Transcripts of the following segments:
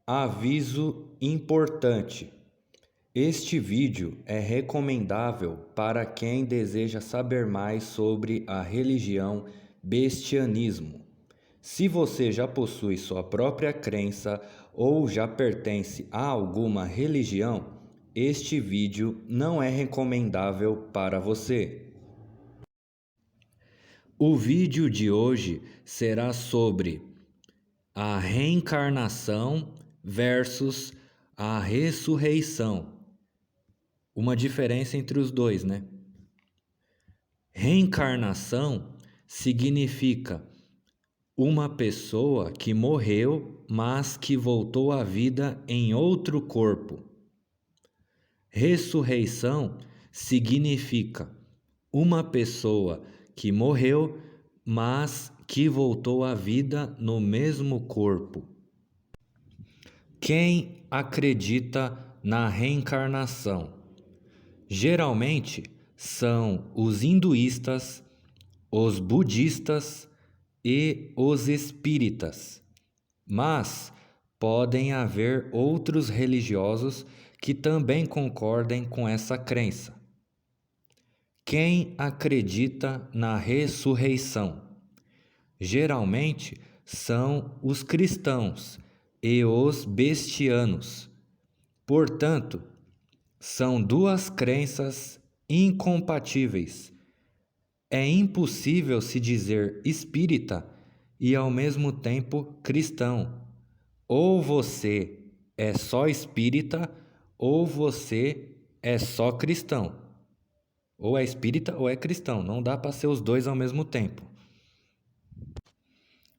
Aviso importante: este vídeo é recomendável para quem deseja saber mais sobre a religião Bestianismo. Se você já possui sua própria crença ou já pertence a alguma religião, este vídeo não é recomendável para você. O vídeo de hoje será sobre a reencarnação versus a ressurreição. Uma diferença entre os dois, né? Reencarnação significa uma pessoa que morreu, mas que voltou à vida em outro corpo. Ressurreição significa uma pessoa que morreu, mas que voltou à vida no mesmo corpo. Quem acredita na reencarnação? Geralmente são os hinduístas, os budistas e os espíritas, mas podem haver outros religiosos que também concordem com essa crença. Quem acredita na ressurreição? Geralmente são os cristãos e os bestianos. Portanto, são duas crenças incompatíveis. É impossível se dizer espírita e ao mesmo tempo cristão. Ou você é só espírita ou você é só cristão. Ou é espírita ou é cristão. Não dá para ser os dois ao mesmo tempo.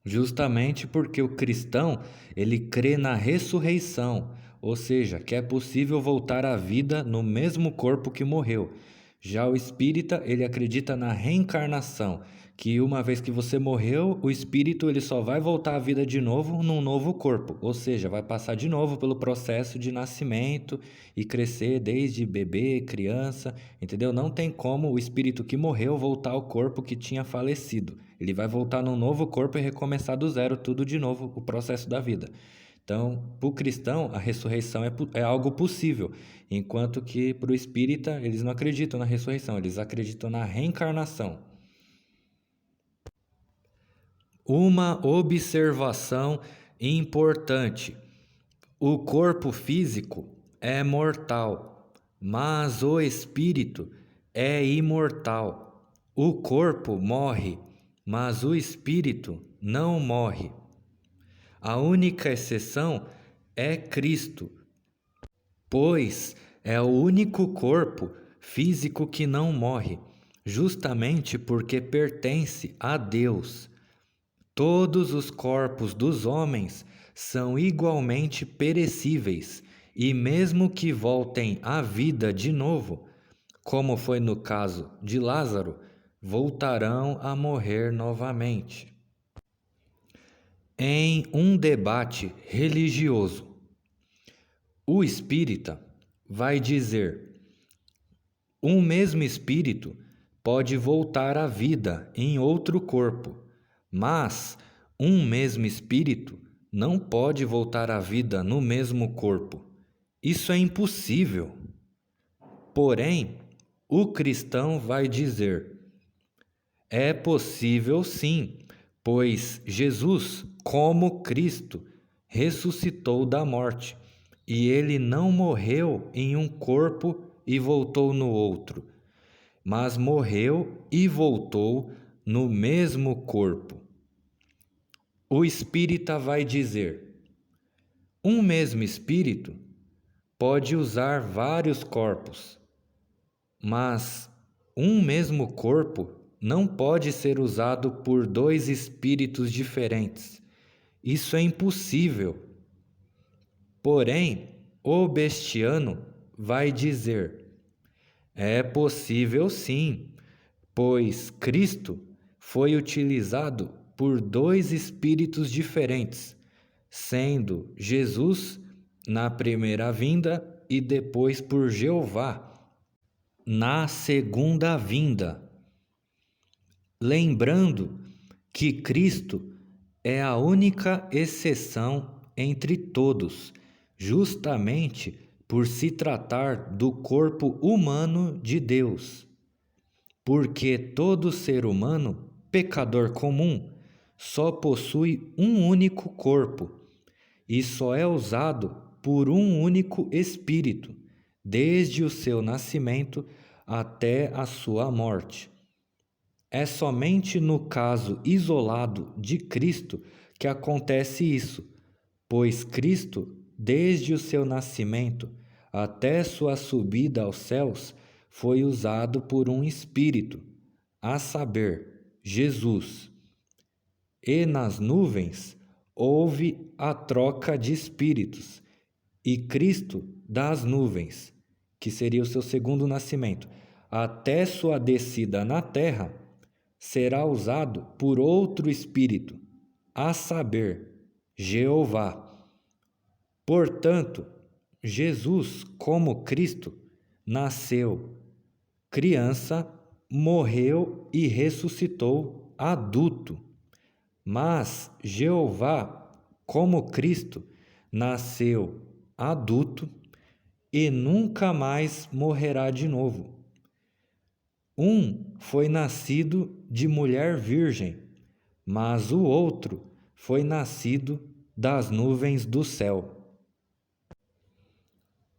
Justamente porque o cristão, ele crê na ressurreição, ou seja, que é possível voltar à vida no mesmo corpo que morreu. Já o espírita, ele acredita na reencarnação, que uma vez que você morreu, o espírito ele só vai voltar à vida de novo num novo corpo, ou seja, vai passar de novo pelo processo de nascimento e crescer desde bebê, criança, entendeu? Não tem como o espírito que morreu voltar ao corpo que tinha falecido. Ele vai voltar num novo corpo e recomeçar do zero tudo de novo, o processo da vida. Então, para o cristão, a ressurreição é algo possível, enquanto que para o espírita, eles não acreditam na ressurreição, eles acreditam na reencarnação. Uma observação importante: o corpo físico é mortal, mas o espírito é imortal. O corpo morre, mas o espírito não morre. A única exceção é Cristo, pois é o único corpo físico que não morre, justamente porque pertence a Deus. Todos os corpos dos homens são igualmente perecíveis, e mesmo que voltem à vida de novo, como foi no caso de Lázaro, voltarão a morrer novamente. Em um debate religioso, o espírita vai dizer: um mesmo espírito pode voltar à vida em outro corpo, mas um mesmo espírito não pode voltar à vida no mesmo corpo. Isso é impossível. Porém, o cristão vai dizer: é possível sim, pois Jesus, como Cristo, ressuscitou da morte, e ele não morreu em um corpo e voltou no outro, mas morreu e voltou no mesmo corpo. O espírita vai dizer: um mesmo espírito pode usar vários corpos, mas um mesmo corpo não pode ser usado por dois espíritos diferentes. Isso é impossível. Porém, o bestiano vai dizer: é possível sim, pois Cristo foi utilizado por dois espíritos diferentes, sendo Jesus na primeira vinda e depois por Jeová na segunda vinda. Lembrando que Cristo é a única exceção entre todos, justamente por se tratar do corpo humano de Deus. Porque todo ser humano, pecador comum, só possui um único corpo e só é usado por um único espírito, desde o seu nascimento até a sua morte. É somente no caso isolado de Cristo que acontece isso, pois Cristo, desde o seu nascimento até sua subida aos céus, foi usado por um Espírito, a saber, Jesus. E nas nuvens houve a troca de espíritos, e Cristo das nuvens, que seria o seu segundo nascimento, até sua descida na terra, será usado por outro Espírito, a saber, Jeová. Portanto, Jesus, como Cristo, nasceu criança, morreu e ressuscitou adulto. Mas Jeová, como Cristo, nasceu adulto e nunca mais morrerá de novo. Um foi nascido de mulher virgem, mas o outro foi nascido das nuvens do céu.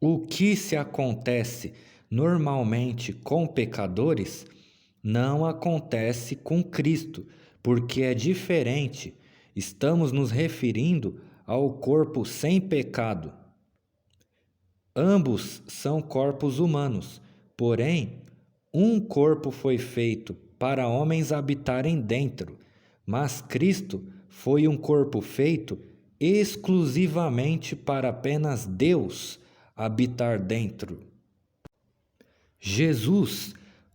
O que se acontece normalmente com pecadores não acontece com Cristo, porque é diferente. Estamos nos referindo ao corpo sem pecado. Ambos são corpos humanos, porém, um corpo foi feito para homens habitarem dentro, mas Cristo foi um corpo feito exclusivamente para apenas Deus habitar dentro. Jesus,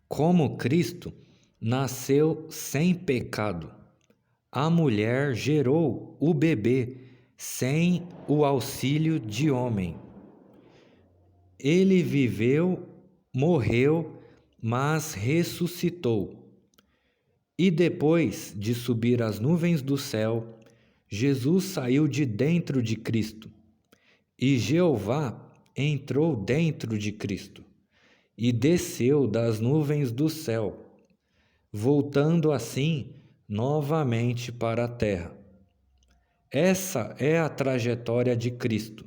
como Cristo, nasceu sem pecado. A mulher gerou o bebê sem o auxílio de homem. Ele viveu, morreu, mas ressuscitou. E depois de subir às nuvens do céu, Jesus saiu de dentro de Cristo. E Jeová entrou dentro de Cristo e desceu das nuvens do céu, voltando assim novamente para a terra. Essa é a trajetória de Cristo.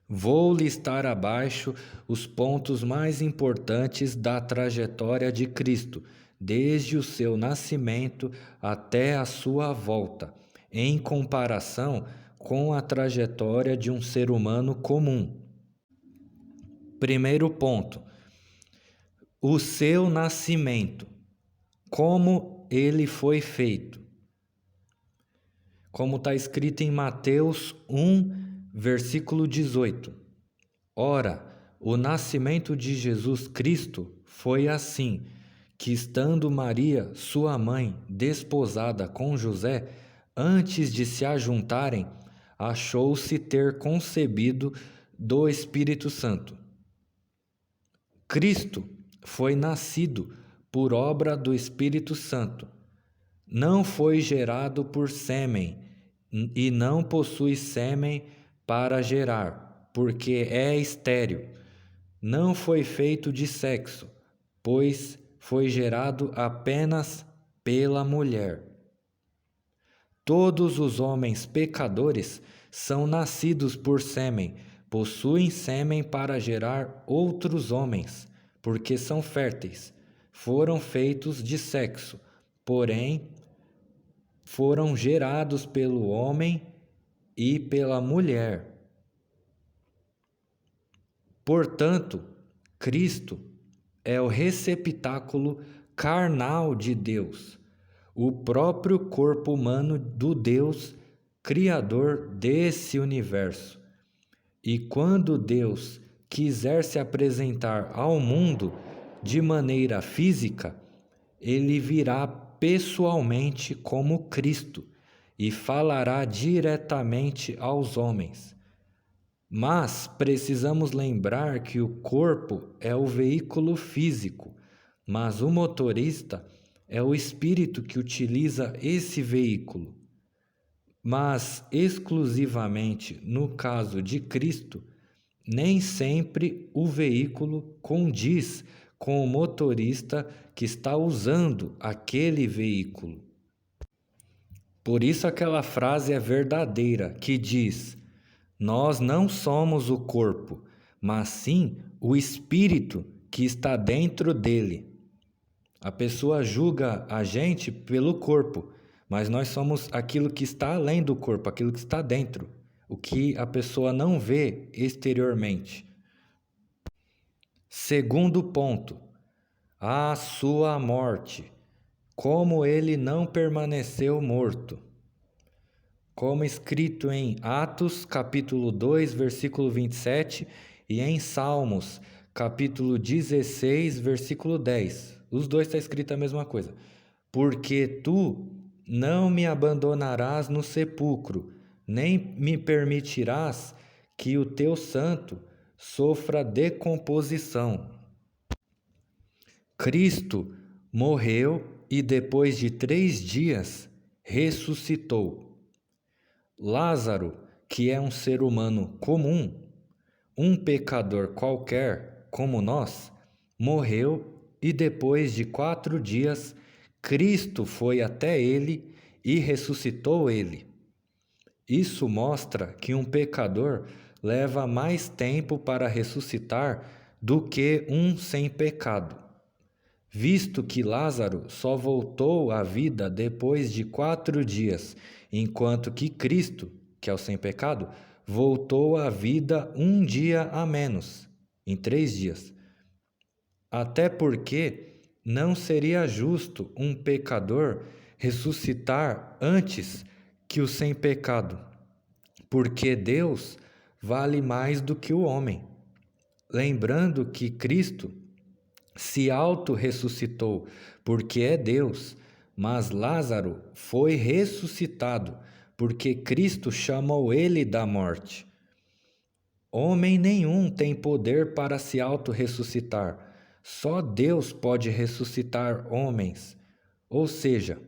Vou listar abaixo os pontos mais importantes da trajetória de Cristo, desde o seu nascimento até a sua volta, em comparação com a trajetória de um ser humano comum. Primeiro ponto: o seu nascimento. Como ele foi feito? Como está escrito em Mateus 1, versículo 18. Ora, o nascimento de Jesus Cristo foi assim, que estando Maria, sua mãe, desposada com José, antes de se ajuntarem, achou-se ter concebido do Espírito Santo. Cristo foi nascido por obra do Espírito Santo. Não foi gerado por sêmen e não possui sêmen para gerar, porque é estéril. Não foi feito de sexo, pois foi gerado apenas pela mulher. Todos os homens pecadores são nascidos por sêmen, possuem sêmen para gerar outros homens, porque são férteis. Foram feitos de sexo, porém foram gerados pelo homem e pela mulher. Portanto, Cristo é o receptáculo carnal de Deus, o próprio corpo humano do Deus Criador desse universo. E quando Deus quiser se apresentar ao mundo de maneira física, ele virá pessoalmente como Cristo e falará diretamente aos homens. Mas precisamos lembrar que o corpo é o veículo físico, mas o motorista é o espírito que utiliza esse veículo. Mas exclusivamente no caso de Cristo, nem sempre o veículo condiz com o motorista que está usando aquele veículo. Por isso aquela frase é verdadeira, que diz: nós não somos o corpo, mas sim o espírito que está dentro dele. A pessoa julga a gente pelo corpo, mas nós somos aquilo que está além do corpo, aquilo que está dentro, o que a pessoa não vê exteriormente. Segundo ponto, a sua morte, como ele não permaneceu morto. Como escrito em Atos, capítulo 2, versículo 27, e em Salmos, capítulo 16, versículo 10. Os dois está escrito a mesma coisa. Porque tu não me abandonarás no sepulcro, nem me permitirás que o teu santo sofra decomposição. Cristo morreu e depois de 3 dias ressuscitou. Lázaro, que é um ser humano comum, um pecador qualquer como nós, morreu e depois de 4 dias Cristo foi até ele e ressuscitou ele. Isso mostra que um pecador leva mais tempo para ressuscitar do que um sem pecado, visto que Lázaro só voltou à vida depois de 4 dias, enquanto que Cristo, que é o sem pecado, voltou à vida 1 dia a menos, em 3 dias. Até porque não seria justo um pecador ressuscitar antes que o sem pecado, porque Deus vale mais do que o homem. Lembrando que Cristo se auto-ressuscitou, porque é Deus, mas Lázaro foi ressuscitado, porque Cristo chamou ele da morte. Homem nenhum tem poder para se auto-ressuscitar. Só Deus pode ressuscitar homens. Ou seja,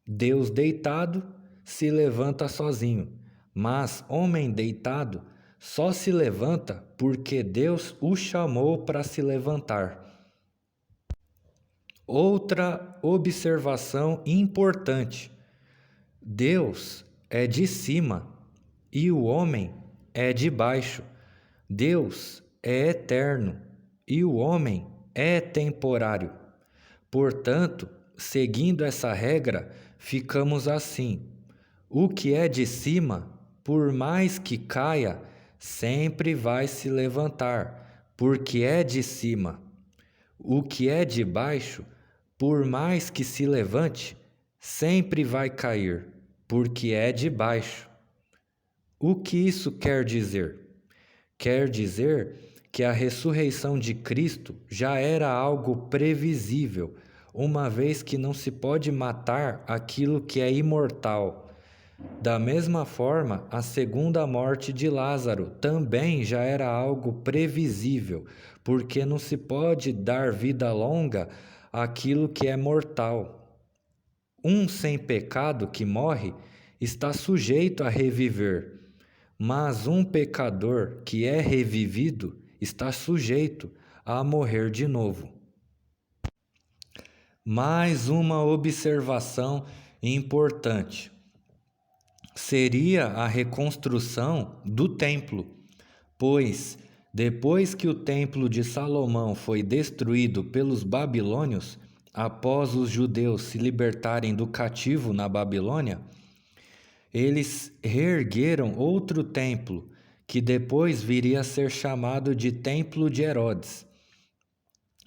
Deus deitado se levanta sozinho, mas homem deitado só se levanta porque Deus o chamou para se levantar. Outra observação importante: Deus é de cima e o homem é de baixo. Deus é eterno e o homem é temporário. Portanto, seguindo essa regra, ficamos assim: o que é de cima, por mais que caia, sempre vai se levantar, porque é de cima. O que é de baixo, por mais que se levante, sempre vai cair, porque é de baixo. O que isso quer dizer? Quer dizer que a ressurreição de Cristo já era algo previsível, uma vez que não se pode matar aquilo que é imortal. Da mesma forma, a segunda morte de Lázaro também já era algo previsível, porque não se pode dar vida longa àquilo que é mortal. Um sem pecado que morre está sujeito a reviver, mas um pecador que é revivido está sujeito a morrer de novo. Mais uma observação importante seria a reconstrução do templo, pois depois que o templo de Salomão foi destruído pelos babilônios, após os judeus se libertarem do cativo na Babilônia, eles reergueram outro templo, que depois viria a ser chamado de Templo de Herodes.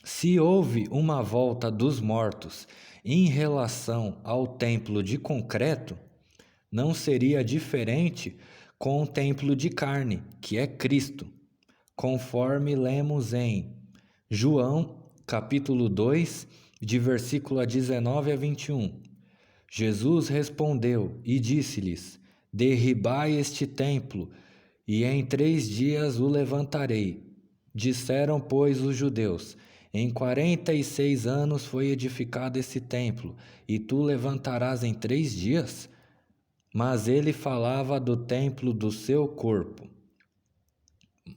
Se houve uma volta dos mortos em relação ao templo de concreto, não seria diferente com o templo de carne, que é Cristo, conforme lemos em João, capítulo 2, de versículo 19 a 21. Jesus respondeu e disse-lhes: derribai este templo, e em 3 dias o levantarei. Disseram, pois, os judeus: em 46 anos foi edificado esse templo, e tu levantarás em 3 dias? mas ele falava do templo do seu corpo.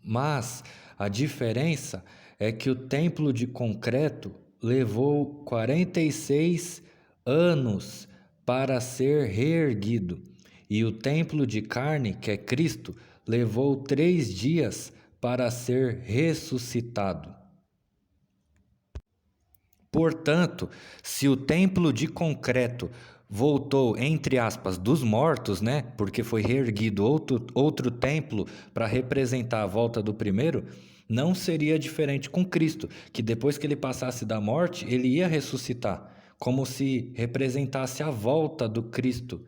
Mas a diferença é que o templo de concreto levou 46 anos para ser reerguido, e o templo de carne, que é Cristo, levou 3 dias para ser ressuscitado. Portanto, se o templo de concreto voltou, entre aspas, dos mortos, né? Porque foi reerguido outro templo para representar a volta do primeiro, não seria diferente com Cristo, que depois que ele passasse da morte, ele ia ressuscitar, como se representasse a volta do Cristo.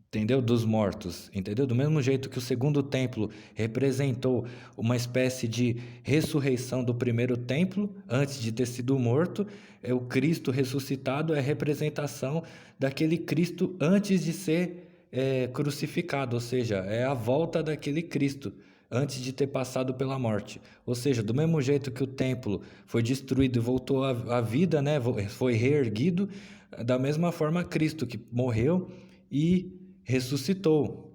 Entendeu? Dos mortos, entendeu? Do mesmo jeito que o segundo templo representou uma espécie de ressurreição do primeiro templo, antes de ter sido morto, o Cristo ressuscitado é representação daquele Cristo antes de ser crucificado, ou seja, é a volta daquele Cristo antes de ter passado pela morte. Ou seja, do mesmo jeito que o templo foi destruído e voltou à vida, né? Foi reerguido, da mesma forma Cristo que morreu e ressuscitou.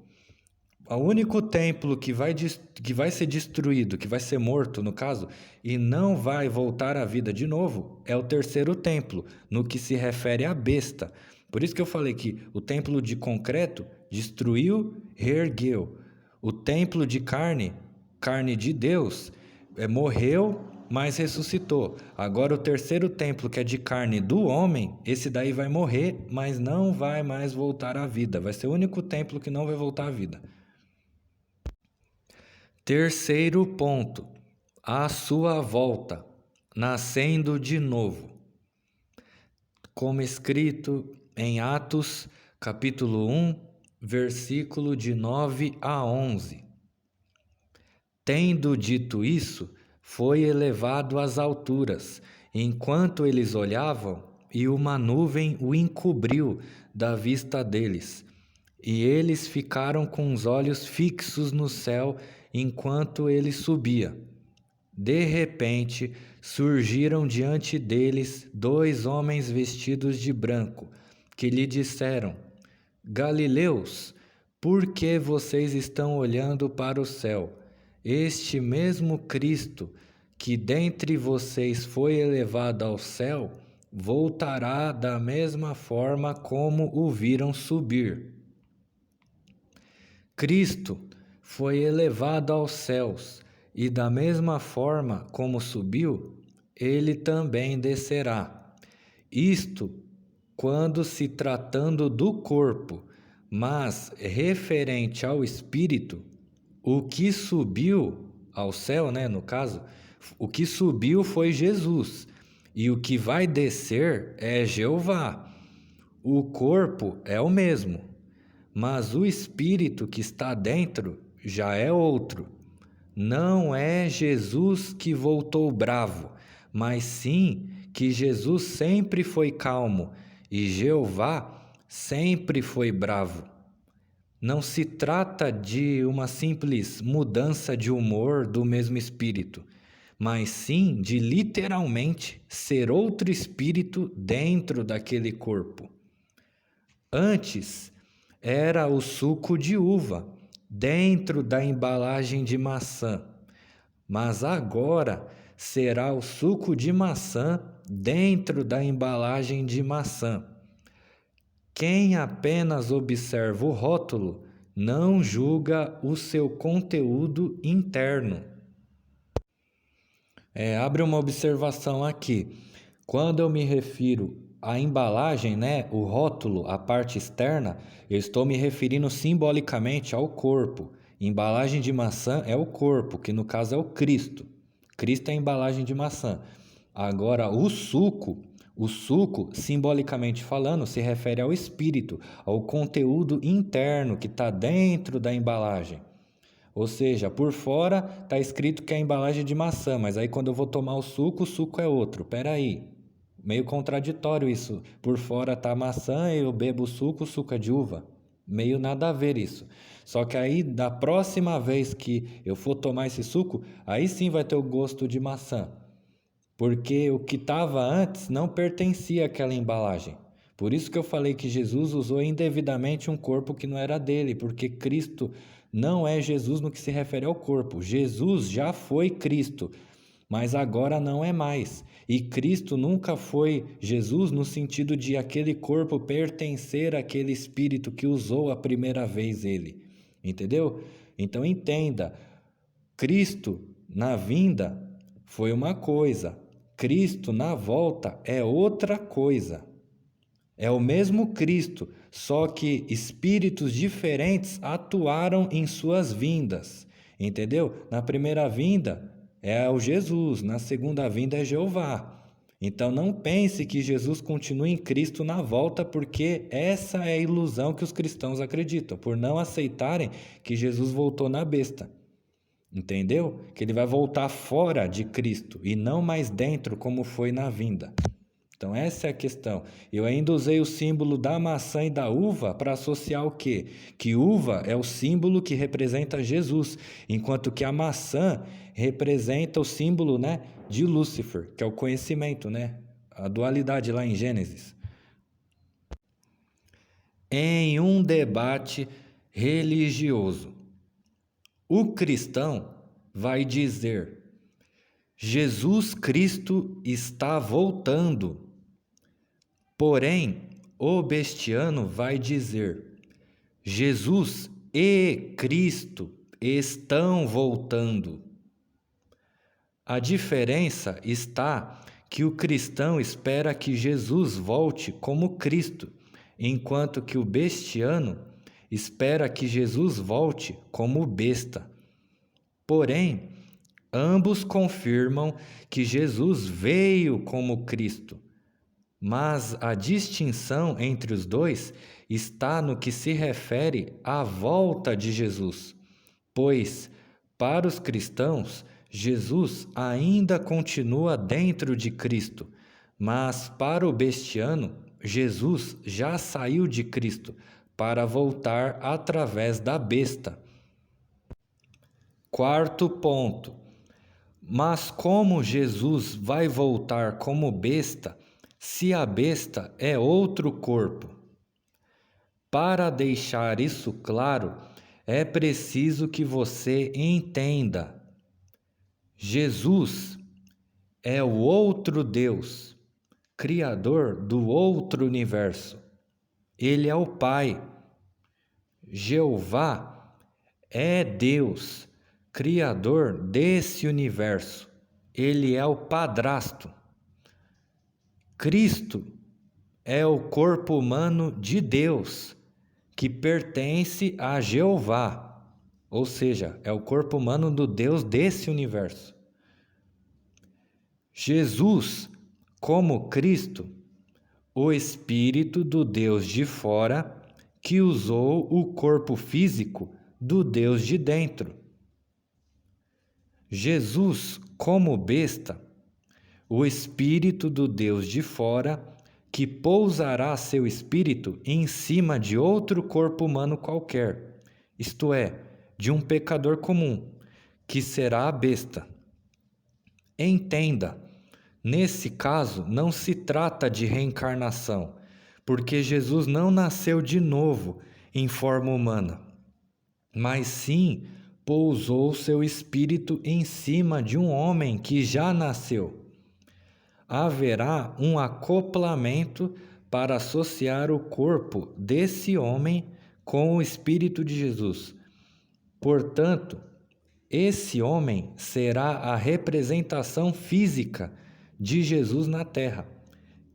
O único templo que vai ser destruído, que vai ser morto, no caso, e não vai voltar à vida de novo, é o terceiro templo, no que se refere à besta. Por isso que eu falei que o templo de concreto destruiu, reergueu. O templo de carne, carne de Deus, morreu, mas ressuscitou. Agora o terceiro templo, que é de carne do homem, esse daí vai morrer, mas não vai mais voltar à vida. Vai ser o único templo que não vai voltar à vida. Terceiro ponto, a sua volta, nascendo de novo. Como escrito em Atos, capítulo 1, versículo de 9 a 11. Tendo dito isso, foi elevado às alturas, enquanto eles olhavam, e uma nuvem o encobriu da vista deles. E eles ficaram com os olhos fixos no céu enquanto ele subia. De repente, surgiram diante deles 2 homens vestidos de branco, que lhe disseram: Galileus, por que vocês estão olhando para o céu? Este mesmo Cristo, que dentre vocês foi elevado ao céu, voltará da mesma forma como o viram subir. Cristo foi elevado aos céus, e da mesma forma como subiu, ele também descerá. Isto quando se tratando do corpo, mas referente ao espírito, o que subiu ao céu, né, no caso, o que subiu foi Jesus, e o que vai descer é Jeová. O corpo é o mesmo, mas o espírito que está dentro já é outro. Não é Jesus que voltou bravo, mas sim que Jesus sempre foi calmo e Jeová sempre foi bravo. Não se trata de uma simples mudança de humor do mesmo espírito, mas sim de literalmente ser outro espírito dentro daquele corpo. Antes era o suco de uva dentro da embalagem de maçã, mas agora será o suco de maçã dentro da embalagem de maçã. Quem apenas observa o rótulo não julga o seu conteúdo interno. Abre uma observação aqui. Quando eu me refiro à embalagem, né, o rótulo, a parte externa, eu estou me referindo simbolicamente ao corpo. Embalagem de maçã é o corpo, que no caso é o Cristo. Cristo é a embalagem de maçã. Agora, o suco, simbolicamente falando, se refere ao espírito, ao conteúdo interno que está dentro da embalagem. Ou seja, por fora está escrito que é a embalagem de maçã, mas aí quando eu vou tomar o suco é outro. Espera aí, meio contraditório isso. Por fora está a maçã e eu bebo o suco é de uva. Meio nada a ver isso. Só que aí, da próxima vez que eu for tomar esse suco, aí sim vai ter o gosto de maçã. Porque o que estava antes não pertencia àquela embalagem. Por isso que eu falei que Jesus usou indevidamente um corpo que não era dele, porque Cristo não é Jesus no que se refere ao corpo. Jesus já foi Cristo, mas agora não é mais. E Cristo nunca foi Jesus no sentido de aquele corpo pertencer àquele espírito que usou a primeira vez ele. Entendeu? Então entenda, Cristo na vinda foi uma coisa, Cristo na volta é outra coisa. É o mesmo Cristo, só que espíritos diferentes atuaram em suas vindas. Entendeu? Na primeira vinda é o Jesus, na segunda vinda é Jeová. Então não pense que Jesus continue em Cristo na volta, porque essa é a ilusão que os cristãos acreditam, por não aceitarem que Jesus voltou na besta. Entendeu? Que ele vai voltar fora de Cristo e não mais dentro como foi na vinda. Então essa é a questão. Eu ainda usei o símbolo da maçã e da uva para associar o quê? Que uva é o símbolo que representa Jesus, enquanto que a maçã representa o símbolo, né, de Lúcifer, que é o conhecimento, né? A dualidade lá em Gênesis. Em um debate religioso, o cristão vai dizer: Jesus Cristo está voltando. Porém, o bestiano vai dizer: Jesus e Cristo estão voltando. A diferença está que o cristão espera que Jesus volte como Cristo, enquanto que o bestiano espera que Jesus volte como besta. Porém, ambos confirmam que Jesus veio como Cristo. Mas a distinção entre os dois está no que se refere à volta de Jesus, pois, para os cristãos, Jesus ainda continua dentro de Cristo, mas para o bestiano, Jesus já saiu de Cristo para voltar através da besta. Quarto ponto. Mas como Jesus vai voltar como besta, se a besta é outro corpo? Para deixar isso claro, é preciso que você entenda. Jesus é o outro Deus, Criador do outro universo. Ele é o Pai. Jeová é Deus, Criador desse universo. Ele é o padrasto. Cristo é o corpo humano de Deus, que pertence a Jeová, ou seja, é o corpo humano do Deus desse universo. Jesus, como Cristo, o Espírito do Deus de fora, que usou o corpo físico do Deus de dentro. Jesus, como besta, o Espírito do Deus de fora, que pousará seu espírito em cima de outro corpo humano qualquer, isto é, de um pecador comum, que será a besta. Entenda, nesse caso não se trata de reencarnação, porque Jesus não nasceu de novo em forma humana, mas sim pousou seu espírito em cima de um homem que já nasceu. Haverá um acoplamento para associar o corpo desse homem com o Espírito de Jesus. Portanto, esse homem será a representação física de Jesus na terra,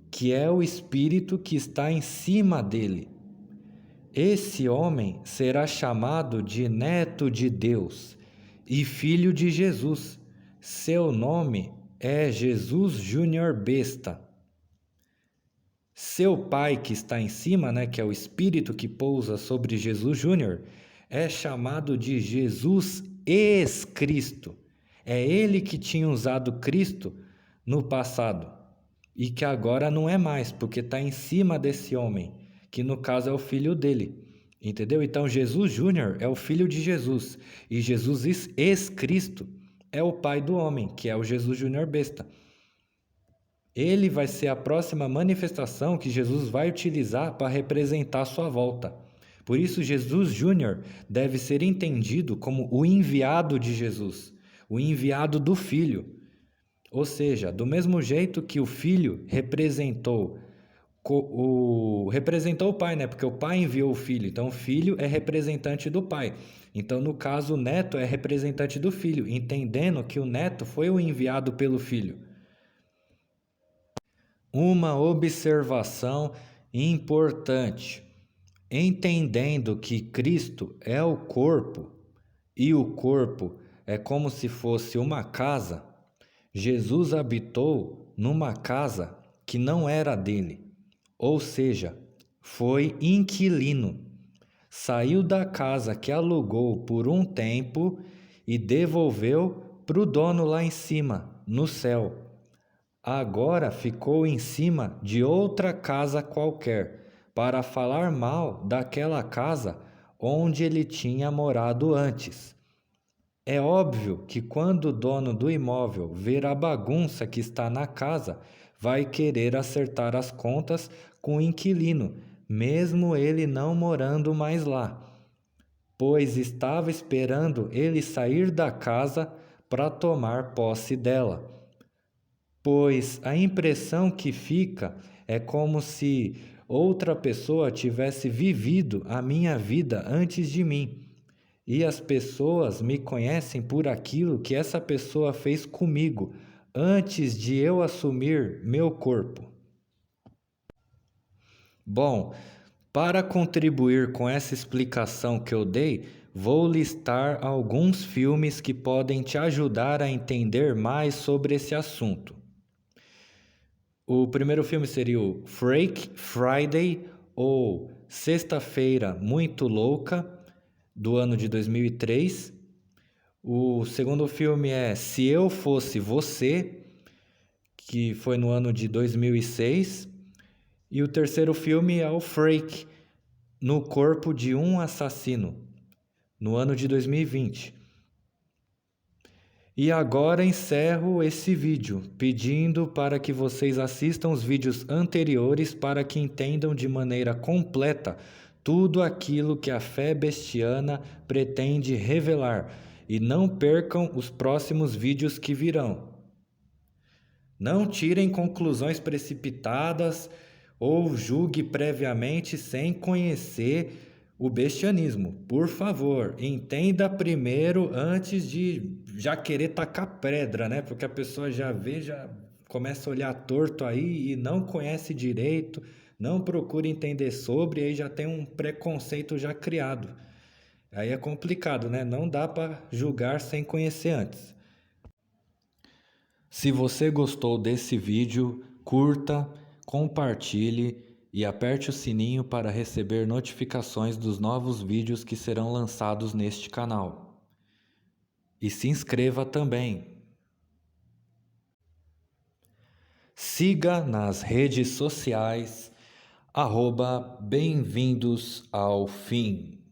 que é o Espírito que está em cima dele. Esse homem será chamado de neto de Deus e filho de Jesus. Seu nome é Jesus Júnior Besta. Seu pai que está em cima, né, que é o espírito que pousa sobre Jesus Júnior, é chamado de Jesus ex-Cristo. É ele que tinha usado Cristo no passado e que agora não é mais, porque está em cima desse homem, que no caso é o filho dele. Entendeu? Então Jesus Júnior é o filho de Jesus e Jesus ex-Cristo é o pai do homem, que é o Jesus Júnior Besta. Ele vai ser a próxima manifestação que Jesus vai utilizar para representar sua volta. Por isso, Jesus Júnior deve ser entendido como o enviado de Jesus, o enviado do Filho. Ou seja, do mesmo jeito que o Filho representou o Pai, né? Porque o Pai enviou o Filho, então o Filho é representante do Pai. Então, no caso, o Neto é representante do Filho, entendendo que o Neto foi o enviado pelo Filho. Uma observação importante. Entendendo que Cristo é o corpo e o corpo é como se fosse uma casa, Jesus habitou numa casa que não era dele, ou seja, foi inquilino. Saiu da casa que alugou por um tempo e devolveu para o dono lá em cima, no céu. Agora ficou em cima de outra casa qualquer, para falar mal daquela casa onde ele tinha morado antes. É óbvio que quando o dono do imóvel ver a bagunça que está na casa, vai querer acertar as contas com o inquilino, mesmo ele não morando mais lá, pois estava esperando ele sair da casa para tomar posse dela. Pois a impressão que fica é como se outra pessoa tivesse vivido a minha vida antes de mim. E as pessoas me conhecem por aquilo que essa pessoa fez comigo antes de eu assumir meu corpo. Bom, para contribuir com essa explicação que eu dei, vou listar alguns filmes que podem te ajudar a entender mais sobre esse assunto. O primeiro filme seria o Freak Friday ou Sexta-feira Muito Louca, do ano de 2003. O segundo filme é Se Eu Fosse Você, que foi no ano de 2006. E o terceiro filme é o Freak, No Corpo de um Assassino, no ano de 2020. E agora encerro esse vídeo pedindo para que vocês assistam os vídeos anteriores para que entendam de maneira completa tudo aquilo que a fé bestiana pretende revelar e não percam os próximos vídeos que virão. Não tirem conclusões precipitadas ou julgue previamente sem conhecer o bestianismo. Por favor, entenda primeiro antes de já querer tacar pedra, né? Porque a pessoa já vê, já começa a olhar torto aí e não conhece direito, não procura entender sobre, e aí já tem um preconceito já criado. Aí é complicado, né? Não dá para julgar sem conhecer antes. Se você gostou desse vídeo, curta, compartilhe e aperte o sininho para receber notificações dos novos vídeos que serão lançados neste canal. E se inscreva também. Siga nas redes sociais, @bem-vindos ao fim.